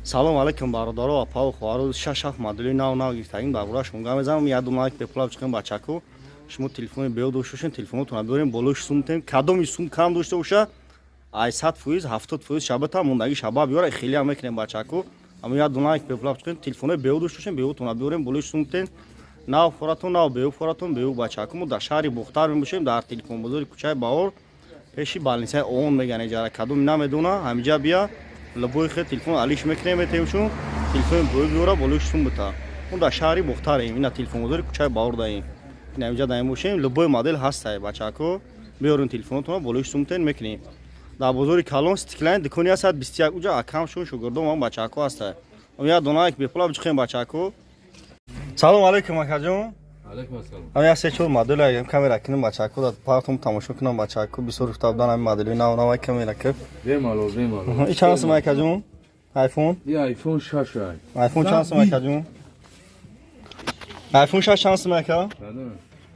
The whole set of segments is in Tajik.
салом алайкум бародаро ва пау хоҳаро шашаф модели нав гирифтагин барбора шунга мезанам ядумак беплав чикан бачаку шумо телефони бео доштушин телефонотона биёрем болои сумтем кадоми сум кам дошта боша ай 100%, 70% шабата мондаги шаба биёра хеле ам мекунем бачаку ама ядумак беплав чикан телефони бео доштушин беотона биёрем болои сумтем нав форатон нав бео форатон бео бачаку мо дар шаҳри бухтар мебошем дар телефон бозори кӯчаи баҳор пеши балнисаи он мегане ҷара кадоми намедона ҳамиҷа бия лабои хе телефон алиш мекунем метевшун телефон бой биёра болои сум бита мо дар шаҳри бухтарем ина телефон бозори кӯчаи баҳор даем ина ҳамиҷа даем бошем лабои модел ҳастай бачако биёрин телефонотона болои сумтен мекунем дар бозори калон стиклайн дукони ҳастад 21 уҷа акамшун шогирдом ам бачако ҳастай я донаак бепулаб ҷиқем бачако салом алайкум акаҷон ҳам як се чор модел ягам камера кинем бачако да партум тамошо кунам бачако бисёр ифтобдан ҳами модели нав камера ки бемалол ин чанд сум акаҷон айфон айфон 6 айфон чанд сум акаҷон айфон 6 чанд сум ака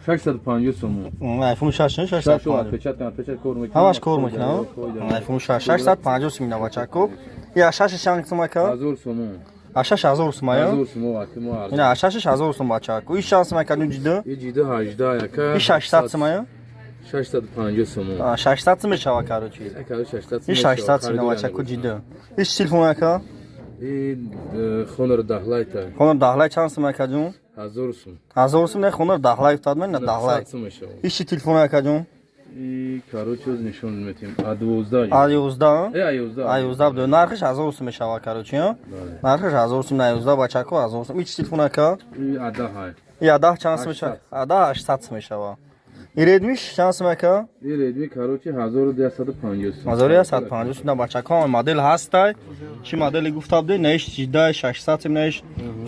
650 сум айфон 6 650 печат кор мекунад ҳамаш кор мекунад айфон 6 650 сум ина бачако я 6 чанд сум ака 1000 сум 6000 сум ая 1000 сум вақимо арз ина 6000 сум бачако ин чанд сум ака ҷида ҷида 18 яка ин 600 сум ая 650 сум 600 сум мешава карочи яка 600 ин 600 сум ина бачако ҷида ин телефон ака ин хонор дахлайта хонор дахлай чанд сум ака ҷон 1000 сум 1000 сум не хонор дахлай уфтад мен на дахлай сум мешава ин телефон ака ҷон ин карочи оз нишон метим А12 А11 А11 А11 бу нархиш 1000 сум мешава карочи нархиш 1000 сум на А11 бачако 1000 сум ин телефон ака ин А10 ин А10 чанд сум мешава А10 800 сум мешава ин Redmi чанд сум ака ин Redmi карочи 1250 сум 1250 сум на бачако модель ҳастай чи модели гуфта буде неш ҷида 600 сум неш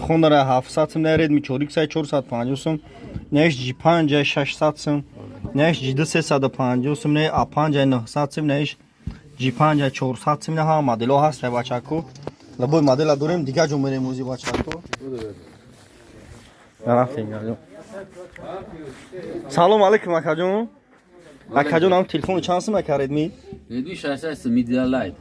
хонора 700 сум на Redmi 4x 450 сум неш G5 600 сум неш ҷида 350 сум не A5 900 сум неш G5 400 сум на ҳама модело ҳастай бачако лабои модела дорем дига ҷо мерем ози бачако салом алайкум акаҷон акаҷон ам телефон чанд сум ака Redmi Redmi 6 Media Lite.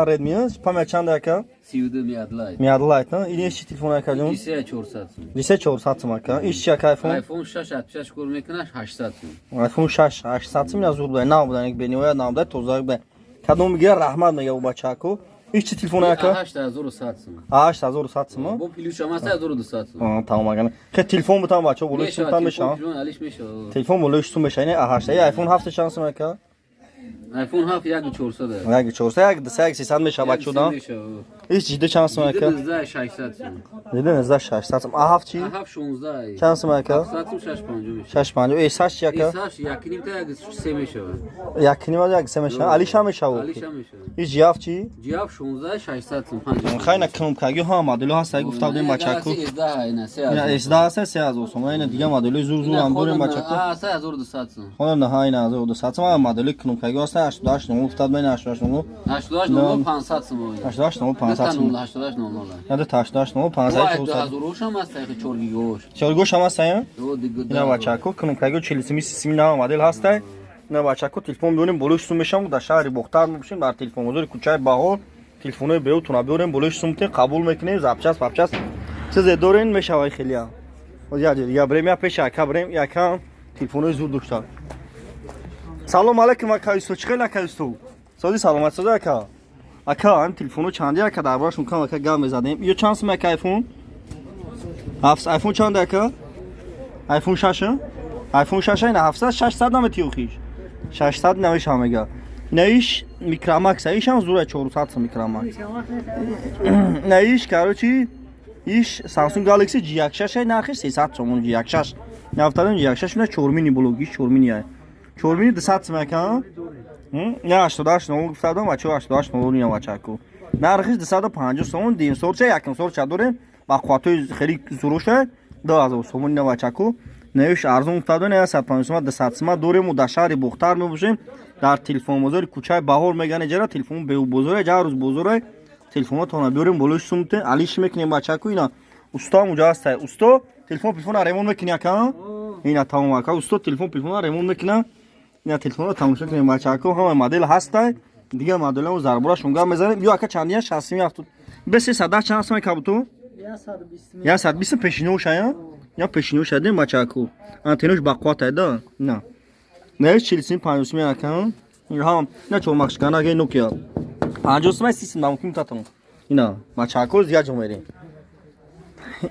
Redmi памяти чанд ака 32 Media Lite. Media Lite ин чи телефон акаҷон 400 сум. 400 сум ака ин чи ака iPhone iPhone 6 66 кор мекунаш 800 сум. iPhone 6 800 сум назур буда нав буда ник бениоя нав буда тоза буда кадом мегира раҳмат мега у бачако ин чи телефон ака 8100 сум. 8100 сум Бо плюс амаса 1200 сум. тамом агана ке телефон бутам бачо болои сум там меша алиш меша. телефон болои сум меша ин А8 iPhone 7 чанд сум ака iPhone 7 1400 як 400 як 300 меша бачо да ин ҷида чанд сум ака 600 сум. ҷида 600 сум А7 чи 16 чанд сум ака 700 сум 650 меша. 650 эсаш чи ака Эсаш якним та як 3 меша. якним як се меша алиша меша Алиша меша. ин ҷиаф чи Ҷиаф 16 600 сум 50. хайна кнопкаги ҳама модело ҳаст гуфта будем бачако ина ина 3000 сум ина дига модело зур зур ам дорем бачако 1200 сум. хона ҳайна 1200 сум модело кнопкаги ҳаст 88 номер гуфта будем 88 номер 88 номер 500 сум. 88 номер 500 сум 88 номер. яда 88 номер 500 сум 2000 шам аст 4 гигош. чоргош ҳам аст ин До дига. ина бачако кнопкаги 40 сим нав модель ҳаст ина бачако телефон дорем болои сум мешам дар шаҳри бухтар мебошем дар телефон бозори кӯчаи баҳор телефонои беотона биёрем болои сумте қабул мекунем запчас папчас чизе дорен мешавад хелия я брем я пеша ака брем яка телефонои зур дошта салом алайкум ака исто чӣ хел ака исто сози саломат сози ака ака ам телефоно чанди ака дар борашон кам ака гап мезадем ё чанд сум ака iPhone iPhone чанд ака iPhone 6 iPhone 6 ина 700 600 наметиё хиш 600 намеша мега наиш микромакс аишам зура 400 сум микромакс наиш короче иш Samsung Galaxy G6 нархиш 300 сум G6 нафтадам G6 на 4 мини блоги 4 мини ай 4 мини 200 сум ака я 88 номер гуфтадам бачо 88 номер ина бачако нархиш 250 сум дим сорча якм сорча дорем ба қувватои хеле зуруша 2000 сум ина бачако наиш арзон гуфтадам 150 сум 200 сум дорем у дар шаҳри бухтар мебошем дар телефон бозори кӯчаи баҳор мегане ҷара телефон беу бозоре ҷа рӯз бозоре телефонотона биёрем болои сумте алиш мекунем бачако ина устоам уҷа ҳастай усто телефон пилфона ремонт мекунӣ ака ина тамом ака усто телефон пилфона ремонт мекуна ина телефонро тамошо кунем бачако ҳама модел ҳастай дига моделамо зарборашон гап мезанем ё ака чандия 60 بس 310 چند است کابتو 120 پیشینوش ها یا پیشینوش دیم بچاکو آنتنوش باقوات ده نه نه 45 می اکن هم نه چون ماکس کنه اگه نوکیا 50 سیستم ممکن تاتم اینا بچاکو زیاد جمعه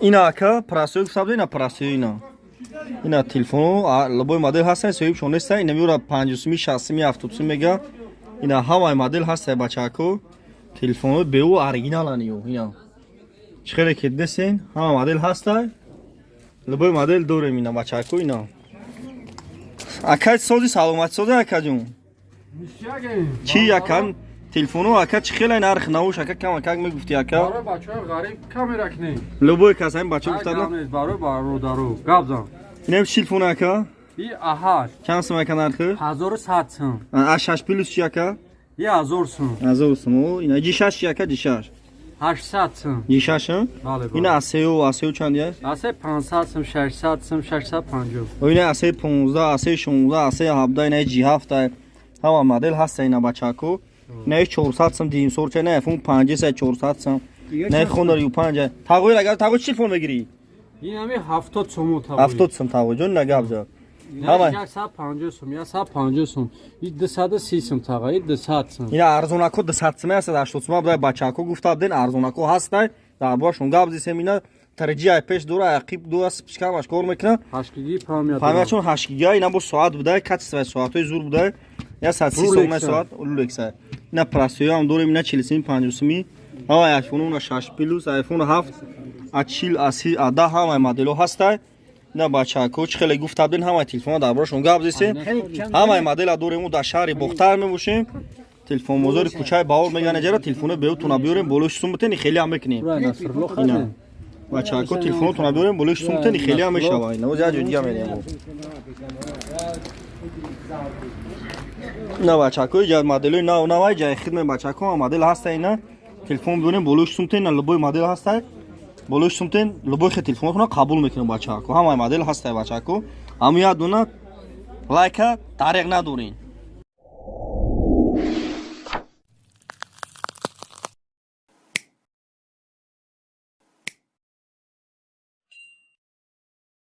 اینا که پراسیو حساب اینا پراسیو اینا تلفن لبای مدل هست سویب شون است اینا میورا 50 60 70 میگه اینا هوای مدل هست بچاکو تلفن به او اورجینال انیو اینا چخره که دسین ها مدل هست لبای مدل دوره مینا بچاکو اینا اکاد سوزی سلامت سوزی اکاجون چی یکن تلفنو اکاد چخیل نرخ نوش اکاد کم اکاد میگفتی اکاد برای بچه های غریب کمی رکنی لبای کسایی بچه گفتن برای برو درو گابزم اینم تلفن اکاد ای احاش چند سم اکاد نرخ 1100 سم اش 8 پلوس چی اکاد 1000 سم از اوسمو اینا جیشش چی اکاد جیشش 800 سم جیشش بله اینا اسیو چندیه اسه 500 سم 600 سم 650 و اینا اسه 15 اسه 16 اسه 17 اینا جی 7 ها مدل هست اینا بچاکو نه 400 سم دیم سور چه نه فون 500 400 سم نه خون رو 5 تاگوی اگر تاگوی چی فون بگیری این همه 70 سم تا 70 سم تاگوی جون نگابزا همه 150 سم یا 150 سم این 230 سم تاگوی 200 سم اینا ارزوناکو 200 سم است 80 سم برای بچاکو گفته دین ارزوناکو هست در باشون گابزی سمینا ترجیح پیش دور عقیب دو است پیشکمش کار میکنه 8 گیگی پامیاد فهمیدم چون 8 گیگا اینا با ساعت بوده کات ساعتای زور بوده یا 130 ساعت اولکسه اینا پراسیو هم دور اینا 40 50 می ها آیفون 6 پلوس آیفون 7 اچیل اسی ادا هم مدل هست نه بچاکو خیلی گفته بودن همه تلفن در براشون گابزی همه مدل دورمون در شهر بختر میبوشیم تلفن موزار کوچای باور میگن اجرا تلفن بهتون بیاریم بولوش سومتنی خیلی هم بکنیم اینا بچاکو تلفن تون بیاریم بولوش سومتنی خیلی هم میشه وای نه زیاد جدی میریم نه بچاکو جای مدل نه نه جای خدمت بچاکو مدل هست اینا تلفن بیاریم بولوش سومتن لبای مدل هست بولوش سومتن لبای تلفن تون قبول میکنه بچاکو همه مدل هست بچاکو هم یادونه لایک طریق ندارین